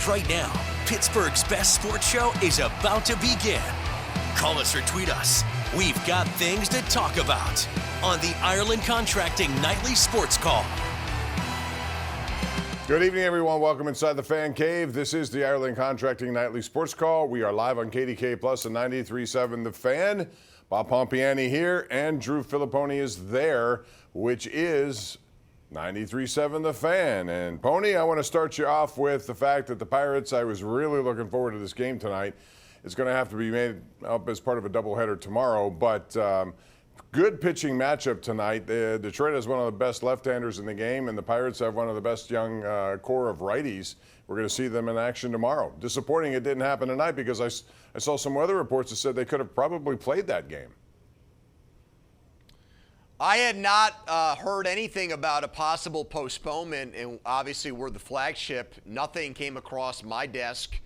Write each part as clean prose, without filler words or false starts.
Right now, Pittsburgh's best sports show is about to begin. Call us or tweet us. We've got things to talk about on the Ireland Contracting Nightly Sports Call. Good evening, everyone. Welcome inside the Fan Cave. This is the Ireland Contracting Nightly Sports Call. We are live on KDKA Plus and 93.7 The Fan. Bob Pompeani here, and Drew Fillipponi is there, which is 93.7 The Fan. And Pony, I want to start you off with the fact that the Pirates, I was really looking forward to this game tonight. It's going to have to be made up as part of a doubleheader tomorrow, but good pitching matchup tonight. Detroit has one of the best left-handers in the game, and the Pirates have one of the best young core of righties. We're going to see them in action tomorrow. Disappointing it didn't happen tonight because I saw some weather reports that said they could have probably played that game. I had not heard anything about a possible postponement, and obviously we're the flagship. Nothing came across my desk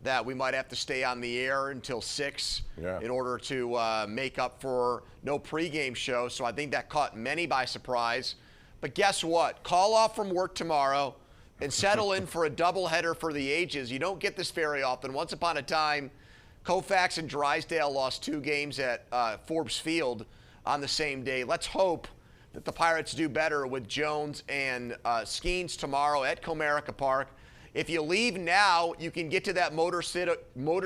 that we might have to stay on the air until 6 in order to make up for no pregame show. So I think that caught many by surprise. But guess what? Call off from work tomorrow and settle in for a doubleheader for the ages. You don't get this very often. Once upon a time, Koufax and Drysdale lost 2 games at Forbes Field on the same day. Let's hope that the Pirates do better with Jones and Skeens tomorrow at Comerica Park. If you leave now, you can get to that Motor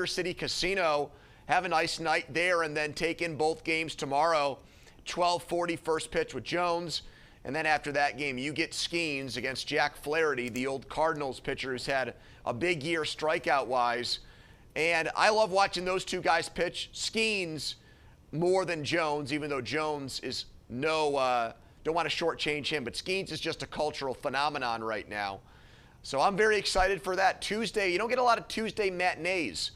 City Casino, have a nice night there, and then take in both games tomorrow. 12:40 first pitch with Jones, and then after that game, you get Skeens against Jack Flaherty, the old Cardinals pitcher who's had a big year strikeout-wise. And I love watching those two guys pitch. Skeens more than Jones, even though Jones is don't want to shortchange him, but Skeens is just a cultural phenomenon right now. So I'm very excited for that. Tuesday, you don't get a lot of Tuesday matinees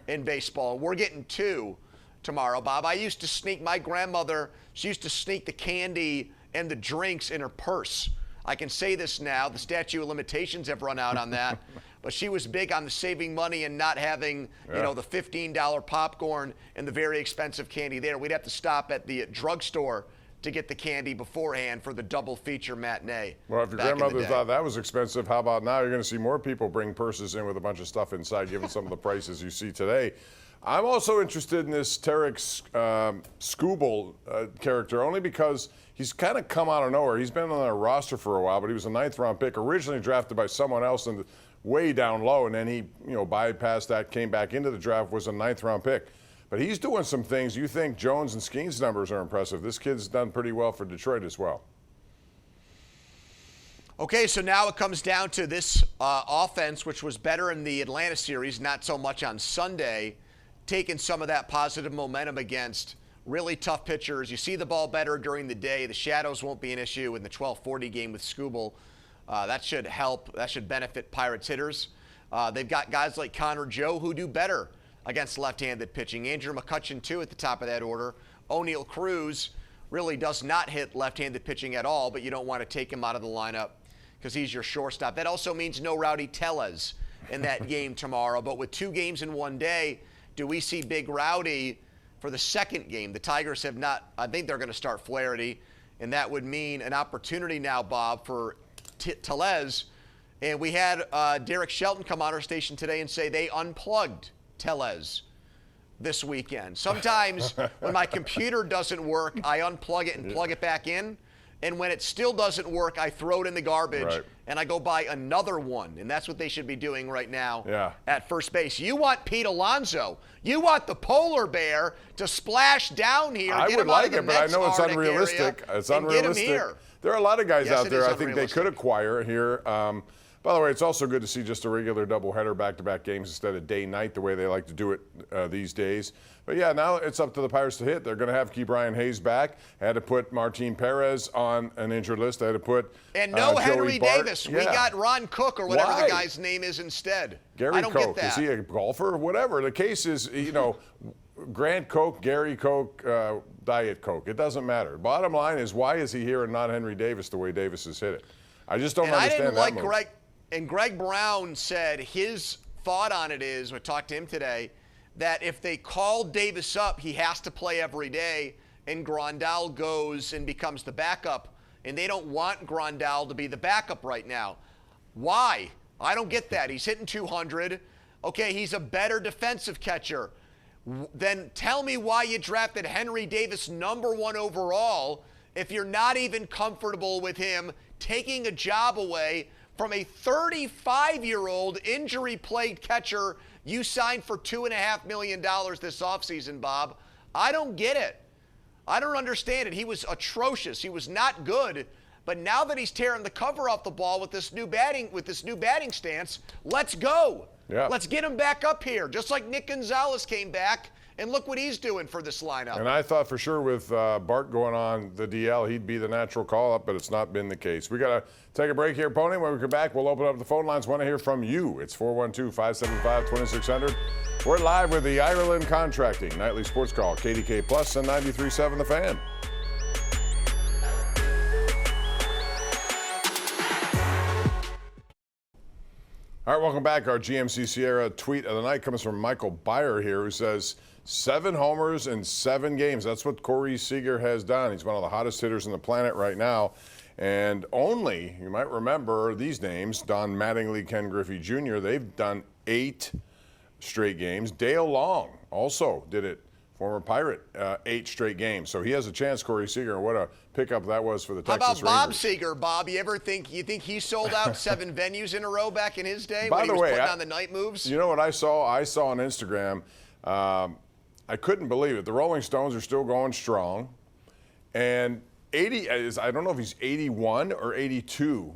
in baseball. We're getting 2 tomorrow, Bob. I used to sneak, my grandmother, she used to sneak the candy and the drinks in her purse. I can say this now. The statute of limitations have run out on that. But she was big on the saving money and not having, the $15 popcorn and the very expensive candy there. We'd have to stop at the drugstore to get the candy beforehand for the double feature matinee. Well, if your grandmother thought that was expensive, how about now? You're going to see more people bring purses in with a bunch of stuff inside, given some of the prices you see today. I'm also interested in this Tarek Skubal character, only because he's kind of come out of nowhere. He's been on our roster for a while, but he was a 9th-round pick, originally drafted by someone else and way down low, and then he bypassed that, came back into the draft, was a 9th-round pick. But he's doing some things. You think Jones and Skeens' numbers are impressive. This kid's done pretty well for Detroit as well. Okay, so now it comes down to this offense, which was better in the Atlanta series, not so much on Sunday, taking some of that positive momentum against really tough pitchers. You see the ball better during the day. The shadows won't be an issue in the 12:40 game with Skubal. That should help. That should benefit Pirates hitters. They've got guys like Connor Joe who do better against left-handed pitching. Andrew McCutchen, too, at the top of that order. O'Neal Cruz really does not hit left-handed pitching at all, but you don't want to take him out of the lineup because he's your shortstop. That also means no Rowdy Tellez in that game tomorrow. But with 2 games in one day, do we see Big Rowdy for the second game? The Tigers have not. I think they're going to start Flaherty, and that would mean an opportunity now, Bob, for Tellez. And we had Derek Shelton come on our station today and say they unplugged Tellez this weekend. Sometimes when my computer doesn't work, I unplug it and plug it back in. And when it still doesn't work, I throw it in the garbage and I go buy another one. And that's what they should be doing right now at first base. You want Pete Alonso. You want the polar bear to splash down here. I would like it, but I know it's unrealistic. It's unrealistic. Get him here. There are a lot of guys out there I think they could acquire here. By the way, it's also good to see just a regular doubleheader back-to-back games instead of day-night the way they like to do it these days. But, yeah, now it's up to the Pirates to hit. They're going to have Ke'Bryan Hayes back. I had to put Martin Perez on an injured list. I had to put And no Joey Henry Bart. Davis. We got Ron Cook or whatever the guy's name is instead. Gary I don't Koch. get that. Is he a golfer? Whatever. The case is, Grant Koch, Gary Koch, Diet Coke. It doesn't matter. Bottom line is, why is he here and not Henry Davis the way Davis has hit it? I just don't understand that move. And Greg Brown said his thought on it is, we talked to him today, that if they call Davis up, he has to play every day, and Grandal goes and becomes the backup. And they don't want Grandal to be the backup right now. Why? I don't get that. He's hitting 200. Okay, he's a better defensive catcher. Then tell me why you drafted Henry Davis #1 overall if you're not even comfortable with him taking a job away from a 35-year-old injury-plagued catcher you signed for $2.5 million this offseason, Bob. I don't get it. I don't understand it. He was atrocious. He was not good. But now that he's tearing the cover off the ball with this new batting stance, let's go. Yeah. Let's get him back up here, just like Nick Gonzalez came back, and look what he's doing for this lineup. And I thought for sure with Bart going on the DL, he'd be the natural call-up, but it's not been the case. We got to take a break here, Pony. When we come back, we'll open up the phone lines. Want to hear from you. It's 412-575-2600. We're live with the Ireland Contracting Nightly Sports Call, KDK Plus and 93.7 The Fan. All right, welcome back. Our GMC Sierra tweet of the night comes from Michael Byer here, who says 7 homers in 7 games. That's what Corey Seager has done. He's one of the hottest hitters on the planet right now. And only, you might remember these names, Don Mattingly, Ken Griffey Jr., they've done 8 straight games. Dale Long also did it, former Pirate, 8 straight games. So he has a chance, Corey Seager, and what a pickup that was for the Texas Rangers. How about Bob Seager, Bob? You think he sold out 7 venues in a row back in his day when he was putting on the night moves? You know what I saw? I saw on Instagram, I couldn't believe it. The Rolling Stones are still going strong. And 80 is, I don't know if he's 81 or 82.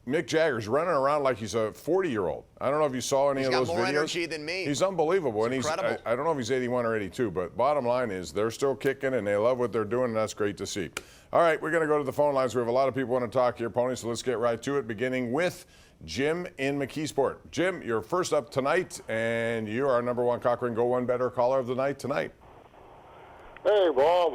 Mick Jagger's running around like he's a 40-year-old. I don't know if you saw any of those videos. He's got more energy than me. He's unbelievable. It's incredible. I don't know if he's 81 or 82, but bottom line is they're still kicking and they love what they're doing, and that's great to see. All right, we're going to go to the phone lines. We have a lot of people want to talk here, Pony, so let's get right to it, beginning with Jim in McKeesport. Jim, you're first up tonight, and you are our #1 Cochrane Go One Better caller of the night tonight. Hey, Bob.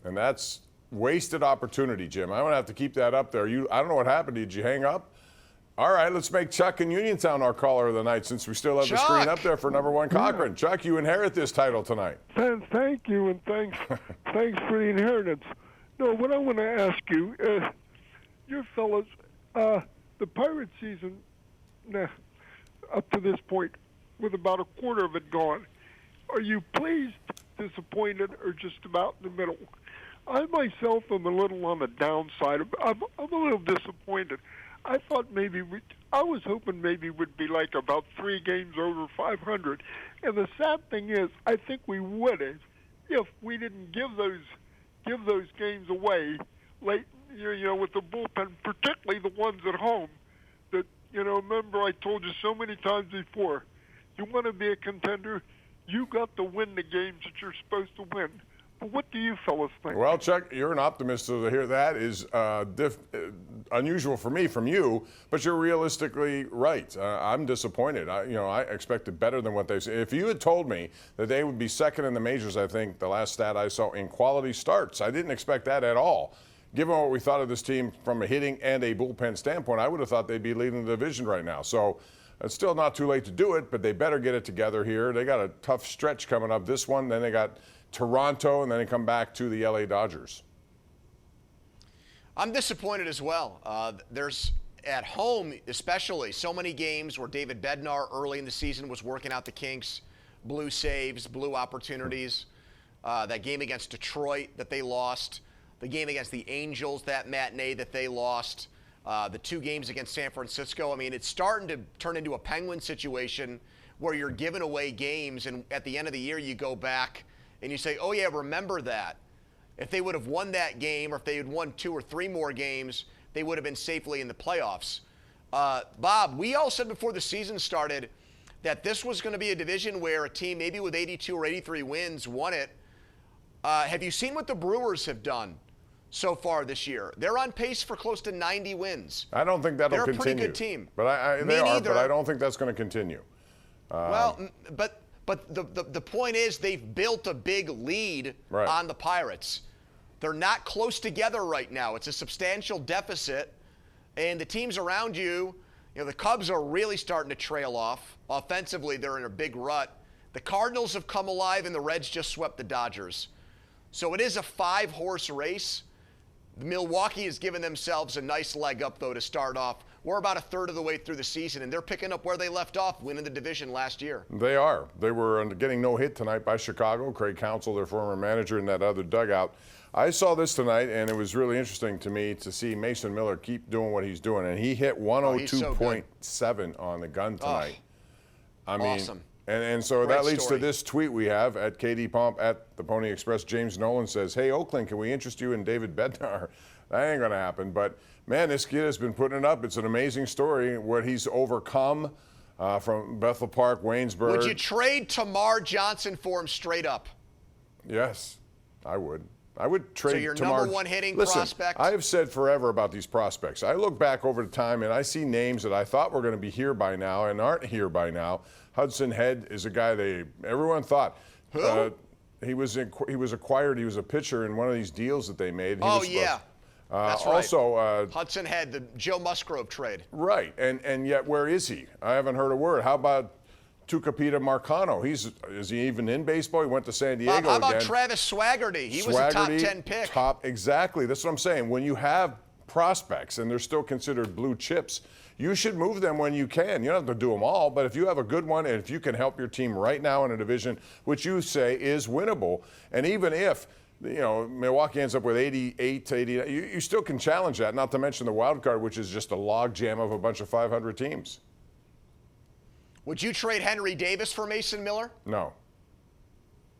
And that's wasted opportunity, Jim. I'm going to have to keep that up there. I don't know what happened. Did you hang up? All right, let's make Chuck in Uniontown our caller of the night since we still have the screen up there for #1 Cochrane. Chuck, you inherit this title tonight. Thank you, and thanks for the inheritance. No, what I want to ask you, you fellas, the Pirate season, up to this point, with about a quarter of it gone, are you pleased, disappointed, or just about in the middle? I myself am a little on the downside. I'm a little disappointed. I thought I was hoping maybe we'd be like about 3 games over 500. And the sad thing is, I think we would have if we didn't give those games away late. With the bullpen, particularly the ones at home. That remember I told you so many times before. You want to be a contender, you got to win the games that you're supposed to win. But what do you fellas think? Well, Chuck, you're an optimist, so to hear that is unusual for me from you, but you're realistically right. I'm disappointed. I expected better than what they've said. If you had told me that they would be second in the majors, I think the last stat I saw in quality starts, I didn't expect that at all. Given what we thought of this team from a hitting and a bullpen standpoint, I would have thought they'd be leading the division right now. So it's still not too late to do it, but they better get it together here. They got a tough stretch coming up. This one, then they got Toronto, and then they come back to the LA Dodgers. I'm disappointed as well. There's, at home especially, so many games where David Bednar early in the season was working out the kinks, blew saves, blew opportunities. That game against Detroit that they lost, the game against the Angels, that matinee that they lost, the 2 games against San Francisco. I mean, it's starting to turn into a Penguin situation where you're giving away games, and at the end of the year you go back and you say, oh, yeah, remember that. If they would have won that game, or if they had won 2 or 3 more games, they would have been safely in the playoffs. Bob, we all said before the season started that this was going to be a division where a team maybe with 82 or 83 wins won it. Have you seen what the Brewers have done so far this year? They're on pace for close to 90 wins. I don't think that'll continue. They're a pretty good team. But they are, but I don't think that's going to continue. But the point is they've built a big lead on the Pirates. They're not close together right now. It's a substantial deficit. And the teams around you, the Cubs are really starting to trail off. Offensively, they're in a big rut. The Cardinals have come alive, and the Reds just swept the Dodgers. So it is a 5-horse race. Milwaukee has given themselves a nice leg up, though, to start off. We're about a third of the way through the season, and they're picking up where they left off, winning the division last year. They are. They were getting no hit tonight by Chicago. Craig Counsell, their former manager, in that other dugout. I saw this tonight, and it was really interesting to me to see Mason Miller keep doing what he's doing, and he hit 102.7 on the gun tonight. I mean, awesome. And so Great that leads story. to this tweet we have at KD Pomp at the Pony Express. James Nolan says, "Hey, Oakland, can we interest you in David Bednar?" That ain't going to happen. But, man, this kid has been putting it up. It's an amazing story, what he's overcome from Bethel Park, Waynesburg. Would you trade Tamar Johnson for him straight up? Yes, I would. I would trade So your Tamar. number one hitting Listen, prospect? I have said forever about these prospects. I look back over the time and I see names that I thought were going to be here by now and aren't here by now. Hudson Head is a guy everyone thought. Who? He was acquired. He was a pitcher in one of these deals that they made. Yeah. That's right. Also, Hudson Head, the Joe Musgrove trade. right, and yet where is he? I haven't heard a word. How about Tucapita Marcano? Is he even in baseball? He went to San Diego Bob, how about again. Travis Swaggerty? He was a top 10 pick. Exactly. That's what I'm saying. When you have prospects and they're still considered blue chips, you should move them when you can. You don't have to do them all, but if you have a good one and if you can help your team right now in a division, which you say is winnable, and even if Milwaukee ends up with 88 to 89, you still can challenge that, not to mention the wild card, which is just a log jam of a bunch of 500 teams. Would you trade Henry Davis for Mason Miller? No.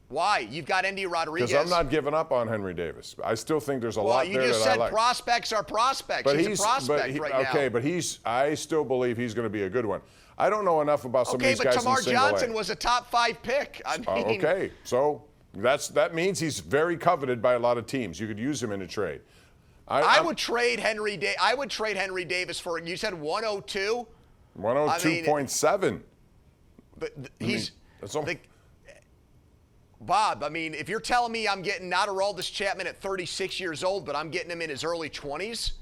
Why? You've got Andy Rodriguez. Because I'm not giving up on Henry Davis. I still think there's a lot there that I like. You just said prospects are prospects. But he's a prospect right now. Okay, but I still believe he's going to be a good one. I don't know enough about some of these guys in Tamar single A. Johnson was a top 5 pick. I mean, okay, so that means he's very coveted by a lot of teams. You could use him in a trade. I would trade Henry Davis for, you said 102? 102.7. But Bob, I mean, if you're telling me I'm getting not Aroldis Chapman at 36 years old, but I'm getting him in his early 20s,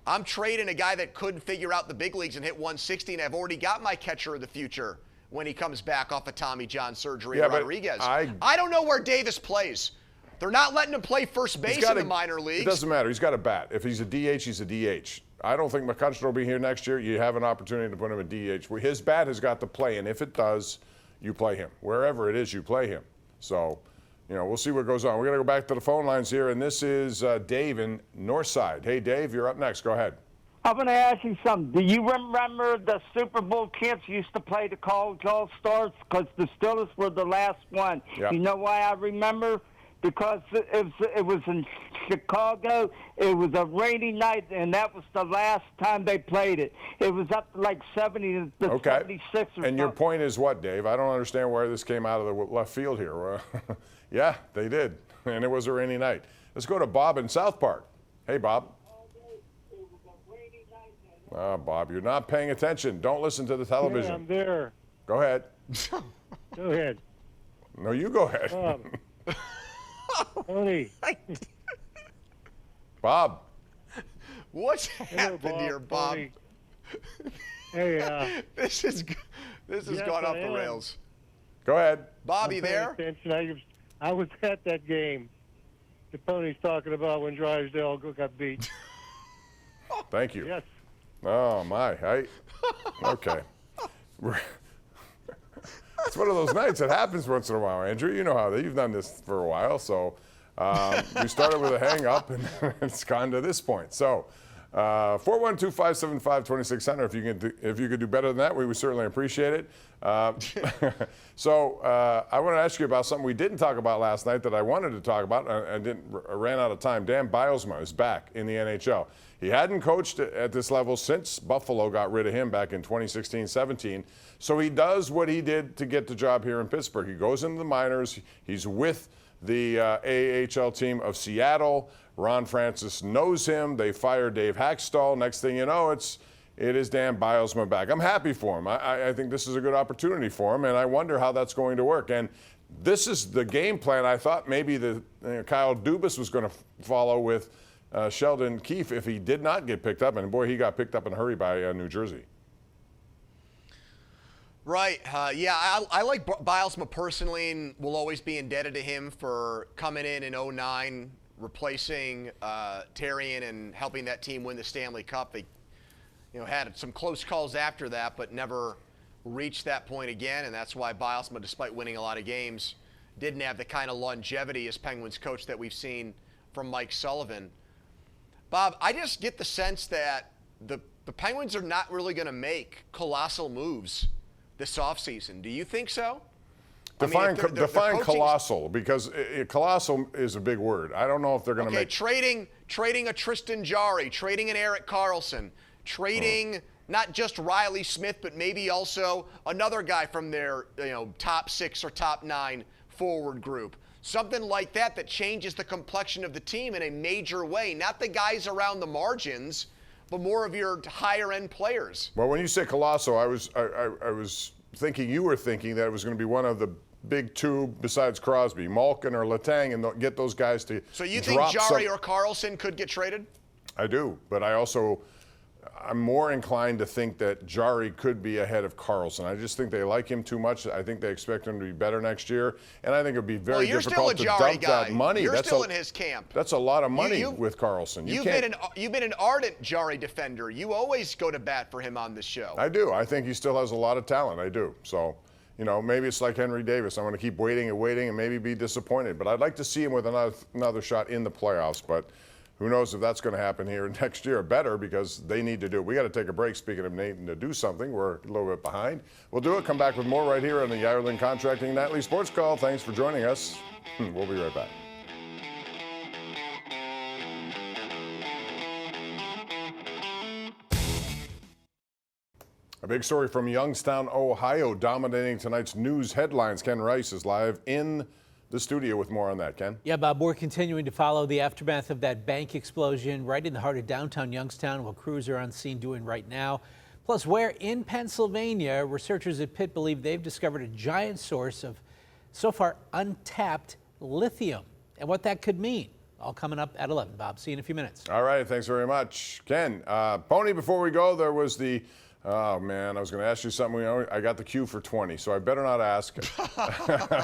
I'm trading a guy that couldn't figure out the big leagues and hit 160, and I've already got my catcher of the future when he comes back off of Tommy John surgery, Rodriguez. I don't know where Davis plays. They're not letting him play first base in the minor leagues. It doesn't matter. He's got a bat. If he's a DH, he's a DH. I don't think McCutcheon will be here next year. You have an opportunity to put him in DH. His bat has got to play, and if it does, you play him. Wherever it is, you play him. So, we'll see what goes on. We're going to go back to the phone lines here, and this is Dave in Northside. Hey, Dave, you're up next. Go ahead. I'm going to ask you something. Do you remember the Super Bowl champs used to play the college all-stars? Because the Steelers were the last one. Yep. You know why I remember? Because it was in Chicago. It was a rainy night, and that was the last time they played it. It was up to like 70 to 76 or And something. your point is what, Dave? I don't understand where this came out of the left field here. Yeah, they did, and it was a rainy night. Let's go to Bob in South Park. Hey, Bob. Bob, you're not paying attention. Don't listen to the television. Yeah, I'm there. Go ahead. Go ahead. No, you go ahead. Tony. Bob. What's happened here, Bob? Tony. Hey, this has yes, gone off I the am. rails. Go ahead. Bobby, I'm paying there? attention. I was at that game. The Pony's talking about when Drysdale got beat. Thank you. Yes. Oh, my. Okay. It's one of those nights. It happens once in a while, Andrew. You know how you've done this for a while. So we started with a hang-up, and it's gone to this point. So 412-575-2600. If you could do better than that, we would certainly appreciate it. So I want to ask you about something we didn't talk about last night that I wanted to talk about and ran out of time. Dan Bilesma is back in the NHL. He hadn't coached at this level since Buffalo got rid of him back in 2016-17. So he does what he did to get the job here in Pittsburgh. He goes into the minors. He's with the AHL team of Seattle. Ron Francis knows him. They fired Dave Hackstall. Next thing you know, it is Dan Bilesma back. I'm happy for him. I think this is a good opportunity for him, and I wonder how that's going to work. And this is the game plan. I thought maybe Kyle Dubas was going to follow with Sheldon Keefe if he did not get picked up. And, boy, he got picked up in a hurry by New Jersey. Right. I like Bilesma personally and will always be indebted to him for coming in 09, replacing Terrian and helping that team win the Stanley Cup. They had some close calls after that, but never reached that point again, and that's why Bilesma, despite winning a lot of games, didn't have the kind of longevity as Penguins coach that we've seen from Mike Sullivan. Bob, I just get the sense that the Penguins are not really going to make colossal moves this offseason. Do you think so? Define colossal, because colossal is a big word. I don't know if they're going to make... trading a Tristan Jarry, trading an Erik Karlsson, trading not just Riley Smith, but maybe also another guy from their top 6 or top 9 forward group. Something like that changes the complexion of the team in a major way. Not the guys around the margins, but more of your higher-end players. Well, when you say colossal, I was thinking you were thinking that it was going to be one of the big two besides Crosby, Malkin or Letang, and get those guys to So you think Jarry or Karlsson could get traded? I do, but I'm more inclined to think that Jarry could be ahead of Karlsson. I just think they like him too much. I think they expect him to be better next year, and I think it would be very difficult to dump that money. You're still in his camp. That's a lot of money with Karlsson. You've been an ardent Jarry defender. You always go to bat for him on this show. I do. I think he still has a lot of talent. I do. So, maybe it's like Henry Davis. I'm going to keep waiting and maybe be disappointed. But I'd like to see him with another shot in the playoffs. But who knows if that's going to happen here next year? Better, because they need to do it. We got to take a break. Speaking of needing to do something, we're a little bit behind. We'll do it. Come back with more right here on the Ireland Contracting Nightly Sports Call. Thanks for joining us. We'll be right back. A big story from Youngstown, Ohio, dominating tonight's news headlines. Ken Rice is live in the studio with more on that. Ken? Yeah, Bob, we're continuing to follow the aftermath of that bank explosion right in the heart of downtown Youngstown, what crews are on scene doing right now. Plus, where in Pennsylvania, researchers at Pitt believe they've discovered a giant source of so far untapped lithium and what that could mean. All coming up at 11, Bob. See you in a few minutes. All right, thanks very much. Ken, Pony, before we go, there was the... Oh, man, I was going to ask you something. I got the cue for 20, so I better not ask.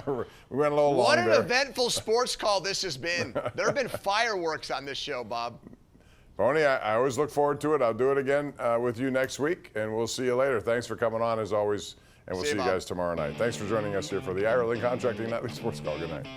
We went a little long What an there. eventful sports call this has been. There have been fireworks on this show, Bob. Pony, I always look forward to it. I'll do it again with you next week, and we'll see you later. Thanks for coming on, as always, and we'll see you guys tomorrow night. Thanks for joining us here for the Ireland Contracting Nightly Sports Call. Good night.